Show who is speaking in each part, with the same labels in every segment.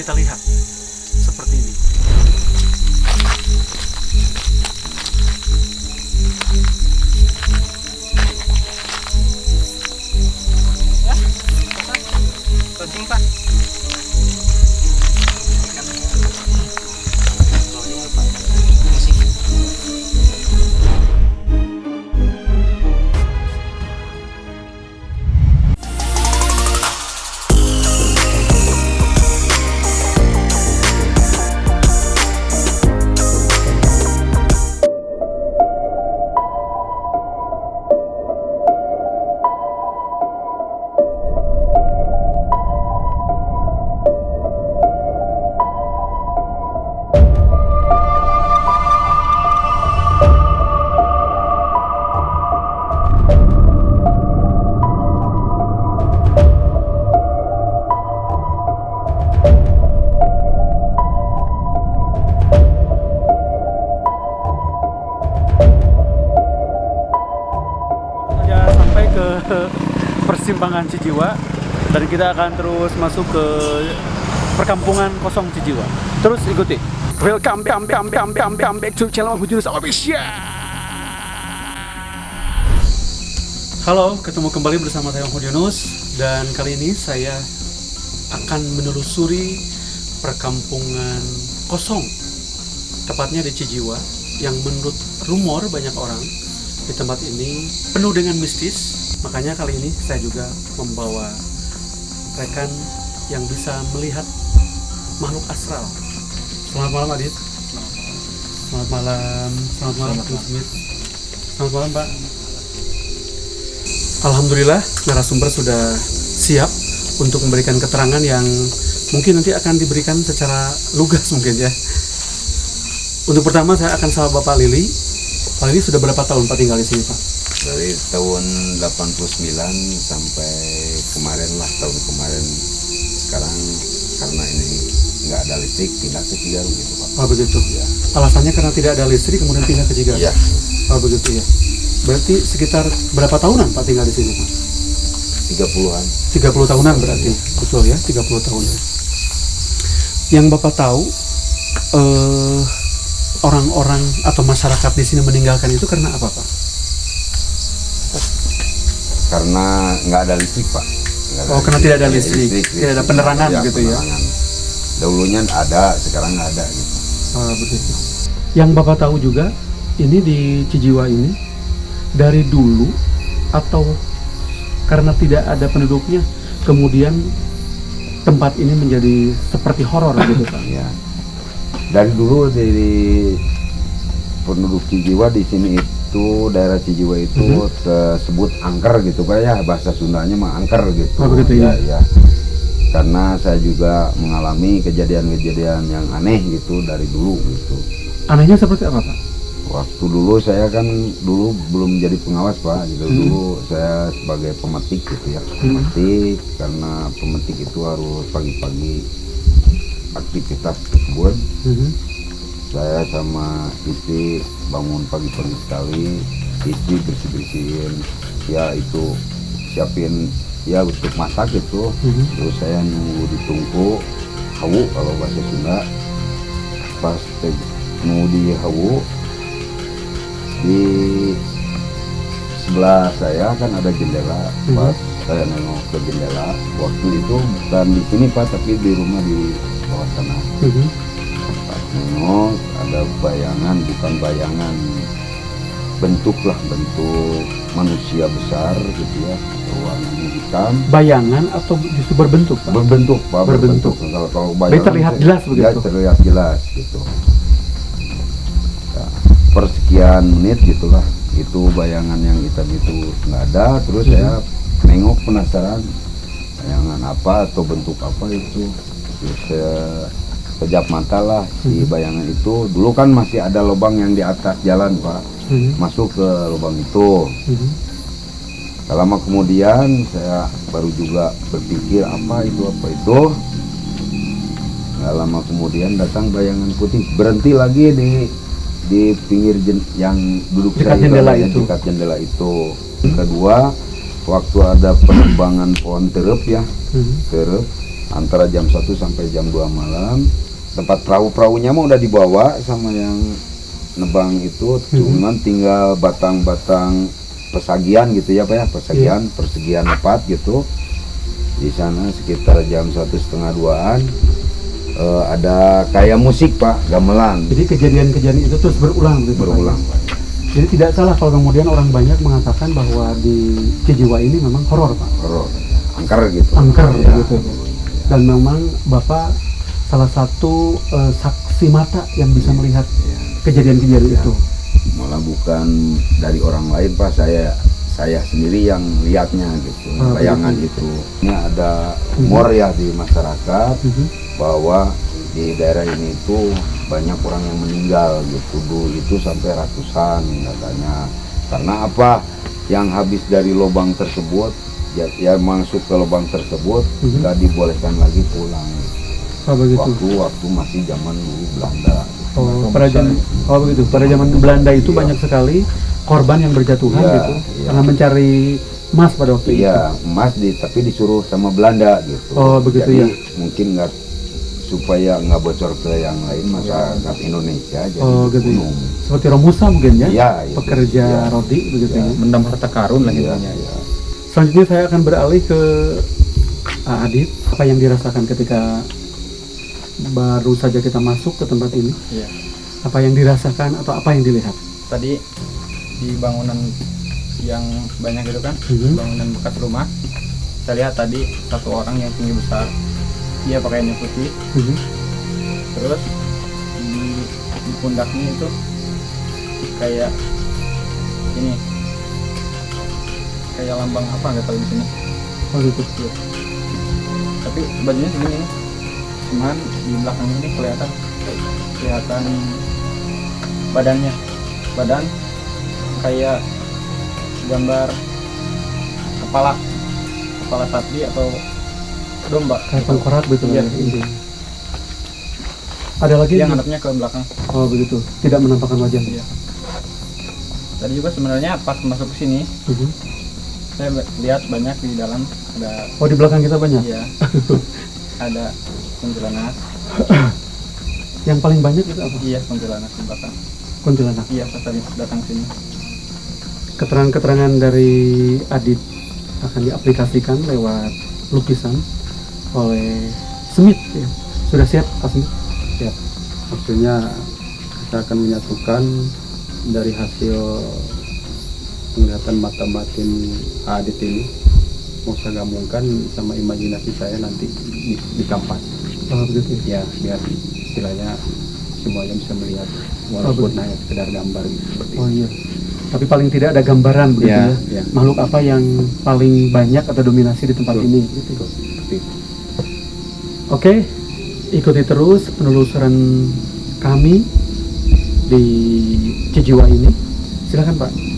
Speaker 1: kita lihat seperti ini.
Speaker 2: Penting Pak. Persimpangan Cijiwa dan kita akan terus masuk ke perkampungan kosong Cijiwa. Terus ikuti. Welcome back to channel Hujunus Official. Halo, ketemu kembali bersama saya Hujunus dan kali ini saya akan menelusuri perkampungan kosong, tepatnya di Cijiwa, yang menurut rumor banyak orang di tempat ini penuh dengan mistis. Makanya kali ini saya juga membawa rekan yang bisa melihat makhluk astral. Selamat malam Adit. Selamat malam. Selamat malam Pak Smith. Selamat malam Pak. Alhamdulillah narasumber sudah siap untuk memberikan keterangan yang mungkin nanti akan diberikan secara lugas mungkin ya. Untuk pertama saya akan sama Bapak Lili. Pak Lili sudah berapa tahun Pak tinggal di sini Pak?
Speaker 3: Dari tahun 89 sampai kemarin lah, tahun kemarin. Sekarang karena ini nggak ada listrik, pindah ke Cigaru gitu Pak.
Speaker 1: Oh begitu?
Speaker 3: Ya.
Speaker 1: Alasannya karena tidak ada listrik kemudian pindah ke Cigaru?
Speaker 3: Iya.
Speaker 1: Oh begitu ya. Berarti sekitar berapa tahunan Pak tinggal di sini Pak?
Speaker 3: 30-an.
Speaker 1: 30 tahunan berarti? Betul ya, 30 tahun ya. Yang Bapak tahu, orang-orang atau masyarakat di sini meninggalkan itu karena apa Pak?
Speaker 3: Karena nggak ada listrik Pak.
Speaker 1: Karena tidak ada listrik, tidak ada penerangan gitu ya?
Speaker 3: Penerangan. Dahulunya ada, sekarang nggak ada gitu.
Speaker 1: Oh begitu. Yang Bapak tahu juga, ini di Cijiwa ini, dari dulu atau karena tidak ada penduduknya, kemudian tempat ini menjadi seperti horor gitu Pak?
Speaker 3: Ya. Dari dulu dari penduduk Cijiwa di sini itu daerah Cijiwa itu tersebut angker gitu Pak ya, bahasa Sundanya mah angker gitu.
Speaker 1: Oh begitu ya?
Speaker 3: Ya. Karena saya juga mengalami kejadian-kejadian yang aneh gitu dari dulu gitu.
Speaker 1: Anehnya seperti apa Pak?
Speaker 3: Waktu dulu saya kan dulu belum jadi pengawas Pak, gitu. Dulu saya sebagai pemetik gitu ya, pemetik, karena pemetik itu harus pagi-pagi aktivitas ke kebun. Saya sama istri bangun pagi-pagi sekali, istri bersih-bersihin, ya itu siapin ya untuk masak gitu. Terus saya nunggu di tungku hawu kalau bahasa Sunda. Pas nunggu di hawu, di sebelah saya kan ada jendela. Pas saya nengok ke jendela, waktu itu bukan di sini Pak, tapi di rumah di bawah sana. Pas nengok ada bayangan, bukan bayangan, bentuk manusia besar gitu ya, warnanya hitam.
Speaker 1: Bayangan atau justru berbentuk Pak?
Speaker 3: Berbentuk Pak,
Speaker 1: berbentuk.
Speaker 3: Kalau bayangan
Speaker 1: terlihat jelas begitu?
Speaker 3: Ya terlihat jelas gitu. Ya, persekian menit gitulah, itu bayangan yang hitam itu nggak ada. Terus saya nengok penasaran bayangan apa atau bentuk apa itu. Terus saya kejap mata lah si bayangan itu. Dulu kan masih ada lubang yang di atas jalan Pak, masuk ke lubang itu. Lama kemudian saya baru juga berpikir apa itu. Nggak lama kemudian datang bayangan putih, berhenti lagi di pinggir yang duduk
Speaker 1: dekat
Speaker 3: saya
Speaker 1: jendela
Speaker 3: ya,
Speaker 1: itu.
Speaker 3: dekat jendela itu. Kedua, waktu ada penebangan pohon terep ya, terep antara jam 1 sampai jam 2 malam. Tempat perahu-perahunya mah udah dibawa sama yang nebang itu, cuman tinggal batang-batang pesagian gitu ya Pak ya, pesagian persegian 4 gitu. Di sana sekitar jam 1:30-2an ada kayak musik Pak, gamelan.
Speaker 1: Jadi kejadian-kejadian itu terus berulang gitu, Pak?
Speaker 3: Berulang Pak.
Speaker 1: Jadi tidak salah kalau kemudian orang banyak mengatakan bahwa di Cijiwa ini memang horor Pak.
Speaker 3: Horor, angker gitu.
Speaker 1: Angker
Speaker 3: Ya.
Speaker 1: gitu. Dan memang Bapak salah satu saksi mata yang bisa melihat kejadian-kejadian itu.
Speaker 3: Malah bukan dari orang lain Pak, saya sendiri yang lihatnya gitu, bayangan itu. Ini ada humor ya di masyarakat bahwa di daerah ini itu banyak orang yang meninggal gitu, dulu itu sampai ratusan katanya. Karena apa? Yang habis dari lubang tersebut, ya masuk ke lubang tersebut nggak dibolehkan lagi pulang.
Speaker 1: Oh begitu.
Speaker 3: Waktu masih zaman dulu Belanda.
Speaker 1: Begitu. Pada zaman Belanda itu banyak sekali korban yang berjatuhan gitu karena mencari emas pada waktu itu.
Speaker 3: Iya, emas tapi disuruh sama Belanda gitu.
Speaker 1: Oh begitu.
Speaker 3: Jadi,
Speaker 1: ya.
Speaker 3: mungkin nggak, supaya nggak bocor ke yang lain masyarakat Indonesia jadi
Speaker 1: gitu.
Speaker 3: gunung.
Speaker 1: Seperti Romusa mungkin ya.
Speaker 3: Iya,
Speaker 1: pekerja roti begitu ya.
Speaker 4: Mendam harta karun lah gitu.
Speaker 1: Selanjutnya saya akan beralih ke Adit. Apa yang dirasakan ketika baru saja kita masuk ke tempat ini?
Speaker 4: Iya.
Speaker 1: Apa yang dirasakan atau apa yang dilihat?
Speaker 4: Tadi di bangunan yang banyak itu kan, bangunan bekas rumah. Saya lihat tadi satu orang yang tinggi besar, dia pakaiannya putih. Terus di pundaknya itu kayak ini, kayak lambang apa nggak tahu di sini.
Speaker 1: Oh gitu.
Speaker 4: Tapi bajunya segini, cuman di belakang ini kelihatan badan kayak gambar kepala sapi atau domba
Speaker 1: Kayak tengkorak gitu
Speaker 4: Iya.
Speaker 1: ya. Ada lagi
Speaker 4: yang ngadepnya ke belakang.
Speaker 1: Oh begitu. Tidak menampakkan wajah.
Speaker 4: Iya. Tadi juga sebenarnya pas masuk ke sini saya lihat banyak di dalam ada.
Speaker 1: Oh di belakang kita banyak.
Speaker 4: Iya. Ada kuntilanak.
Speaker 1: Yang paling banyak itu apa?
Speaker 4: Iya, kuntilanak di belakang.
Speaker 1: Kuntilanak.
Speaker 4: Iya, pas tadi datang sini.
Speaker 1: Keterangan-keterangan dari Adit akan diaplikasikan lewat lukisan oleh Smith ya. Sudah siap Pak Smith?
Speaker 5: Siap. Maksudnya kita akan menyatukan dari hasil penglihatan mata batin Adit ini, mau saya gabungkan sama imajinasi saya nanti di kampas.
Speaker 1: Oh begitu.
Speaker 5: Ya, biar istilahnya semuanya bisa melihat walaupun hanya sekedar gambar gitu. Seperti
Speaker 1: Oh iya. Tapi paling tidak ada gambaran begitu
Speaker 5: Ya,
Speaker 1: ya.
Speaker 5: ya.
Speaker 1: Makhluk apa yang paling banyak atau dominasi di tempat
Speaker 5: Betul.
Speaker 1: ini gitu.
Speaker 5: itu. Seperti itu.
Speaker 1: Oke, ikuti terus penelusuran kami di Cijiwa ini. Silakan Pak.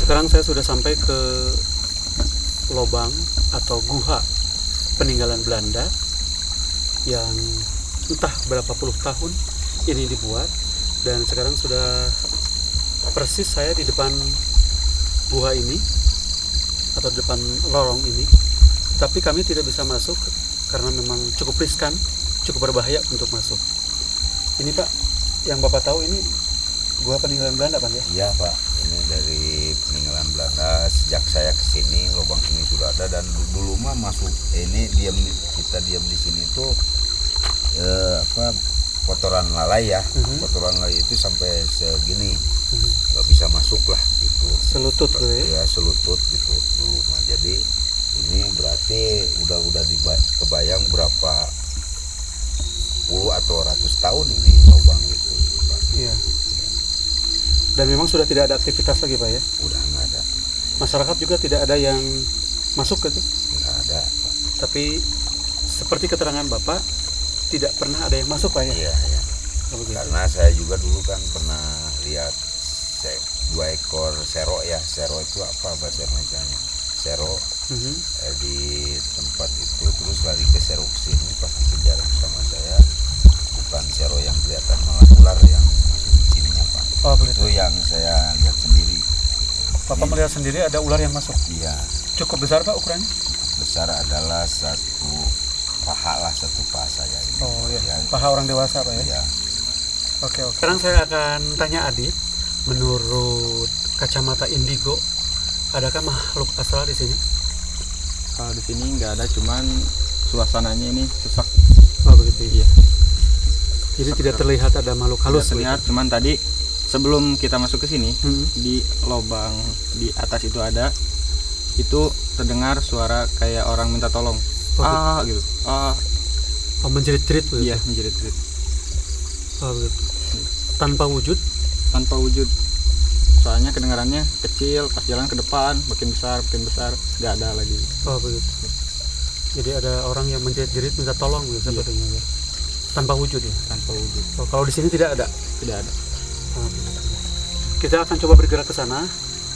Speaker 1: Sekarang saya sudah sampai ke lobang atau guha peninggalan Belanda yang entah berapa puluh tahun ini dibuat, dan sekarang sudah persis saya di depan guha ini atau di depan lorong ini, tapi kami tidak bisa masuk karena memang cukup riskan, cukup berbahaya untuk masuk. Ini Pak,
Speaker 2: yang Bapak tahu ini gua peninggalan Belanda Pak ya?
Speaker 3: Iya Pak, ini dari peninggalan Belanda. Sejak saya kesini lubang ini sudah ada, dan dulu mah masuk ini kita diam di sini tuh kotoran lalai ya. Kotoran lalai itu sampai segini, nggak bisa masuk lah gitu.
Speaker 2: Selutut gitu ya?
Speaker 3: Ya selutut gitu dulu mah. Jadi ini berarti udah kebayang berapa puluh atau ratus tahun ini lubang gitu Pak.
Speaker 2: Iya. Dan memang sudah tidak ada aktivitas lagi Pak ya?
Speaker 3: Udah nggak ada.
Speaker 2: Masyarakat juga tidak ada yang masuk ke itu?
Speaker 3: Nggak ada Pak.
Speaker 2: Tapi seperti keterangan Bapak, tidak pernah ada yang masuk Pak ya?
Speaker 3: Iya ya.
Speaker 2: Oh, begitu.
Speaker 3: Karena saya juga dulu kan pernah lihat 2 ekor sero ya. Sero itu apa bahasa Indonesianya? Sero di tempat itu, terus lari ke sero sini, pas dikejar sama saya, bukan sero yang kelihatan, malah ular yang masuk di sininya Pak.
Speaker 2: Oh, begitu.
Speaker 3: Itu yang saya lihat sendiri.
Speaker 2: Bapak melihat sendiri ada ular yang masuk?
Speaker 3: Iya.
Speaker 2: Cukup besar Pak ukurannya?
Speaker 3: Besar adalah satu paha saya ini.
Speaker 2: Oh iya,
Speaker 3: Ya,
Speaker 2: paha orang dewasa Pak ya?
Speaker 3: iya.
Speaker 2: Oke. Sekarang saya akan tanya Adit, menurut kacamata indigo, adakah makhluk astral di sini?
Speaker 4: Kalau di sini nggak ada, cuman suasananya ini sesak.
Speaker 2: Oh begitu. Iya. Jadi tidak terlihat ada makhluk halus.
Speaker 4: Tidak terlihat, cuman tadi sebelum kita masuk ke sini, di lubang di atas itu ada, itu terdengar suara kayak orang minta tolong. Gitu.
Speaker 2: Oh, menjerit-jerit begitu?
Speaker 4: Iya, menjerit-jerit.
Speaker 2: Oh begitu. Tanpa wujud?
Speaker 4: Tanpa wujud. Soalnya kedengarannya kecil, pas jalan ke depan makin besar, nggak ada lagi.
Speaker 2: Oh begitu. Jadi ada orang yang menjerit-jerit minta tolong gitu sepertinya ya. Tanpa wujud ya?
Speaker 4: Tanpa wujud.
Speaker 2: Oh, kalau di sini tidak ada?
Speaker 4: Tidak ada.
Speaker 2: Oh, begitu. Kita akan coba bergerak ke sana.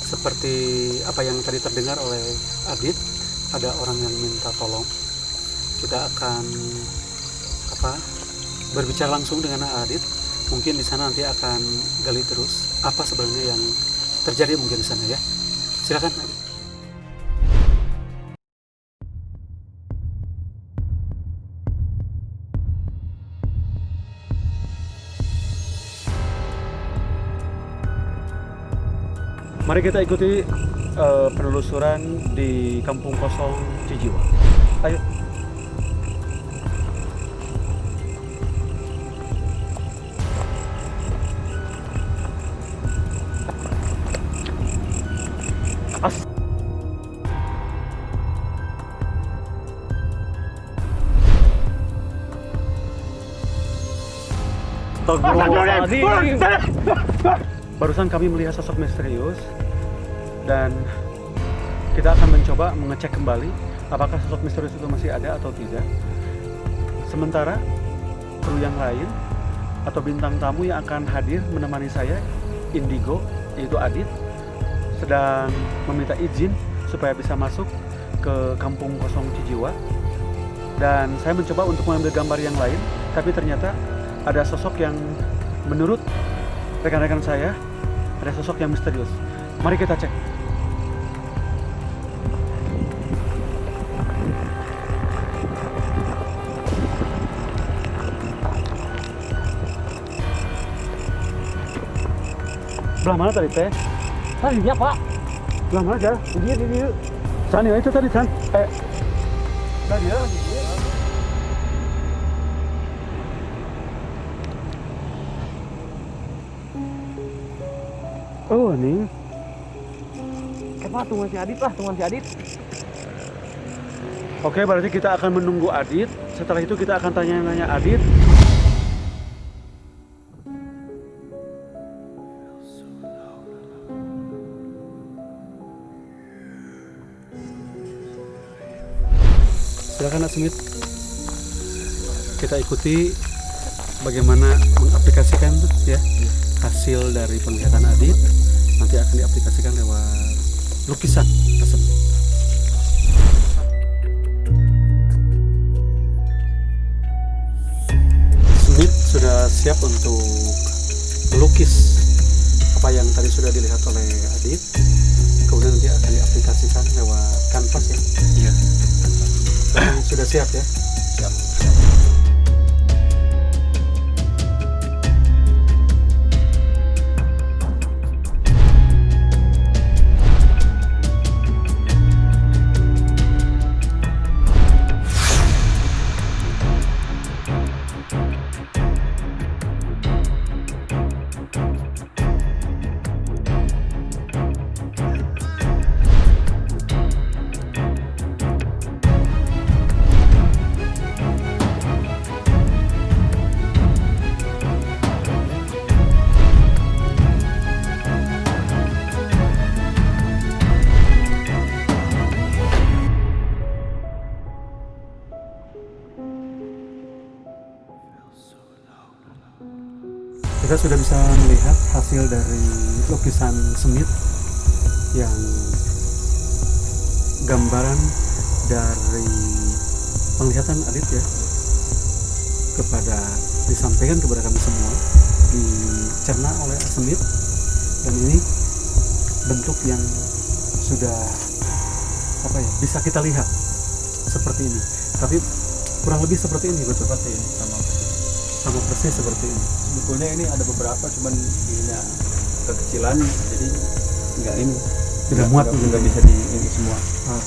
Speaker 2: Seperti apa yang tadi terdengar oleh Adit, ada orang yang minta tolong. Kita akan berbicara langsung dengan Adit. Mungkin di sana nanti akan gali terus apa sebenarnya yang terjadi mungkin di sana ya. Silakan Adit. Mari kita ikuti penelusuran di Kampung Kosong Cijiwa. Ayo. Barusan kami melihat sosok misterius dan kita akan mencoba mengecek kembali apakah sosok misterius itu masih ada atau tidak. Sementara kru yang lain atau bintang tamu yang akan hadir menemani saya, Indigo, yaitu Adit, sedang meminta izin supaya bisa masuk ke Kampung Kosong Cijiwa. Dan saya mencoba untuk mengambil gambar yang lain, tapi ternyata ada sosok yang menurut rekan-rekan saya, ada sosok yang misterius. Mari kita cek. Belah mana tadi teh? Tadi ya Pak. Belah mana aja? Di dia. Sana itu tadi San. Tadi ya. Oh nih.
Speaker 5: Tunggu si Adit lah, tunggu si Adit.
Speaker 2: Oke, berarti kita akan menunggu Adit. Setelah itu kita akan tanya-tanya Adit. Silakan Nak Smith. Kita ikuti bagaimana mengaplikasikan ya hasil dari penglihatan Adit. Nanti akan diaplikasikan lewat lukisan tersebut. Smith sudah siap untuk melukis apa yang tadi sudah dilihat oleh Adit. Kemudian nanti akan diaplikasikan lewat kanvas ya. Iya. Sudah siap ya? Siap. Kita sudah bisa melihat hasil dari lukisan Smith yang gambaran dari penglihatan Adit ya, disampaikan kepada kami semua, dicerna oleh Smith, dan ini bentuk yang sudah bisa kita lihat seperti ini, tapi kurang lebih seperti ini, betul?
Speaker 4: Seperti ini,
Speaker 2: sama persis seperti ini.
Speaker 4: sebetulnya ini ada beberapa, cuman ini kekecilan, jadi nggak ini
Speaker 2: Tidak muat,
Speaker 4: nggak bisa di ini semua.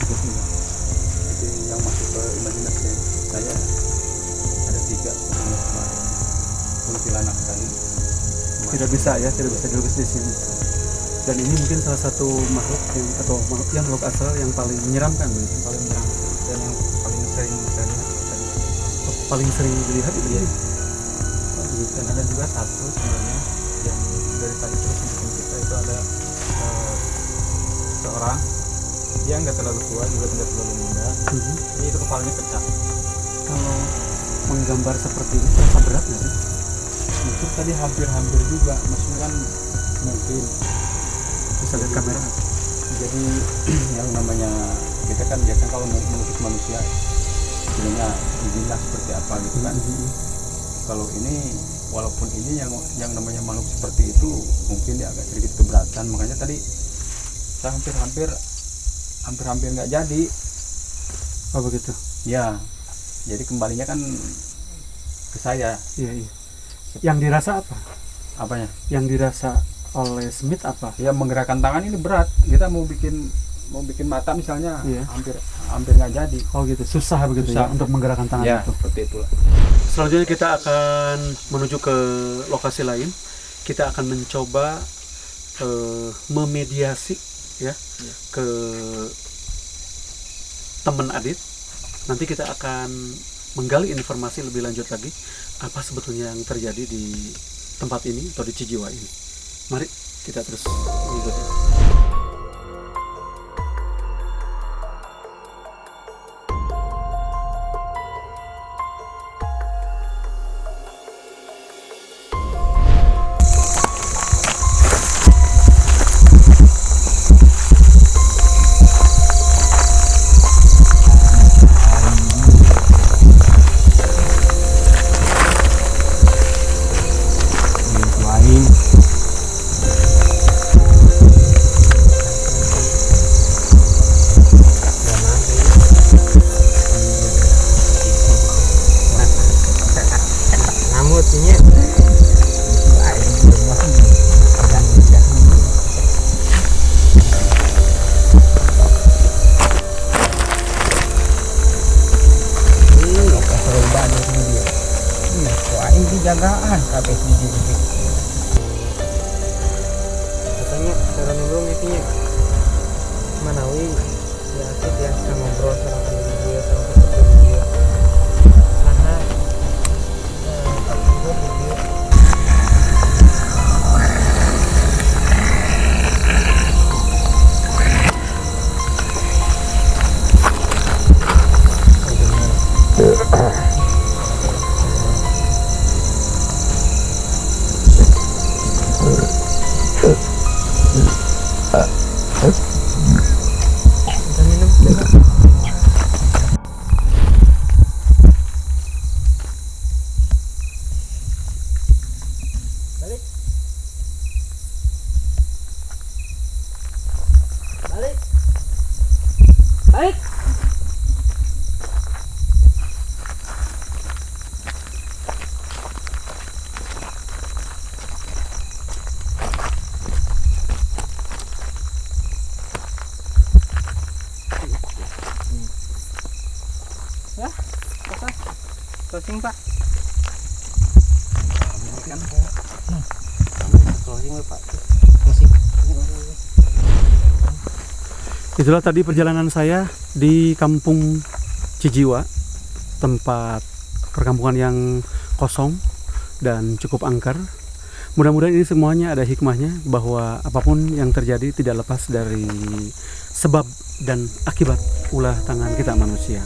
Speaker 2: Begitu.
Speaker 4: Jadi yang masuk ke imajinasi saya ada 3 kemarin kuntilanak tadi.
Speaker 2: Tidak bisa dilukis di sini. Dan ini mungkin salah satu makhluk makhluk astral yang paling menyeramkan,
Speaker 4: Yang paling menyeramkan dan yang paling sering saya lihat tadi.
Speaker 2: paling sering dilihat itu ya.
Speaker 4: Dan ada juga satu sebenarnya yang dari tadi terus bikin kita itu ada seorang, dia nggak terlalu tua juga tidak terlalu muda, jadi itu kepalanya pecah.
Speaker 2: Kalau menggambar seperti ini terasa berat nggak sih?
Speaker 4: Itu tadi hampir-hampir juga, maksudnya kan mungkin
Speaker 2: Bisa lihat kamera.
Speaker 4: jadi yang namanya kita kan biasanya kalau melukis manusia sebenarnya izinlah seperti apa gitu kan. Kalau ini walaupun ini yang namanya makhluk seperti itu mungkin dia agak sedikit keberatan, makanya tadi saya hampir nggak jadi.
Speaker 2: Oh begitu.
Speaker 4: Ya, jadi kembalinya kan ke saya.
Speaker 2: Iya. Yang dirasa apa?
Speaker 4: Apanya?
Speaker 2: Yang dirasa oleh Smith apa?
Speaker 4: Ya menggerakkan tangan ini berat. Kita mau bikin mata misalnya,
Speaker 2: Iya.
Speaker 4: hampir nggak jadi.
Speaker 2: Oh gitu, susah begitu ya
Speaker 4: Susah.
Speaker 2: untuk menggerakkan tangan
Speaker 4: Ya,
Speaker 2: itu.
Speaker 4: seperti itulah.
Speaker 2: Selanjutnya kita akan menuju ke lokasi lain. Kita akan mencoba memediasi ya ke teman Adit. Nanti kita akan menggali informasi lebih lanjut lagi apa sebetulnya yang terjadi di tempat ini atau di Cijiwa ini. Mari kita terus mengikuti.
Speaker 6: jagaan kabeh di diri. Katanya cara nulung itu Manawi ya asik ya sama ngobrol sama dia sama seperti dia. Nah, aku video closing Pak. Closing Pak. Masih.
Speaker 2: Itulah tadi perjalanan saya di Kampung Cijiwa, tempat perkampungan yang kosong dan cukup angker. Mudah-mudahan ini semuanya ada hikmahnya, bahwa apapun yang terjadi tidak lepas dari sebab dan akibat ulah tangan kita manusia.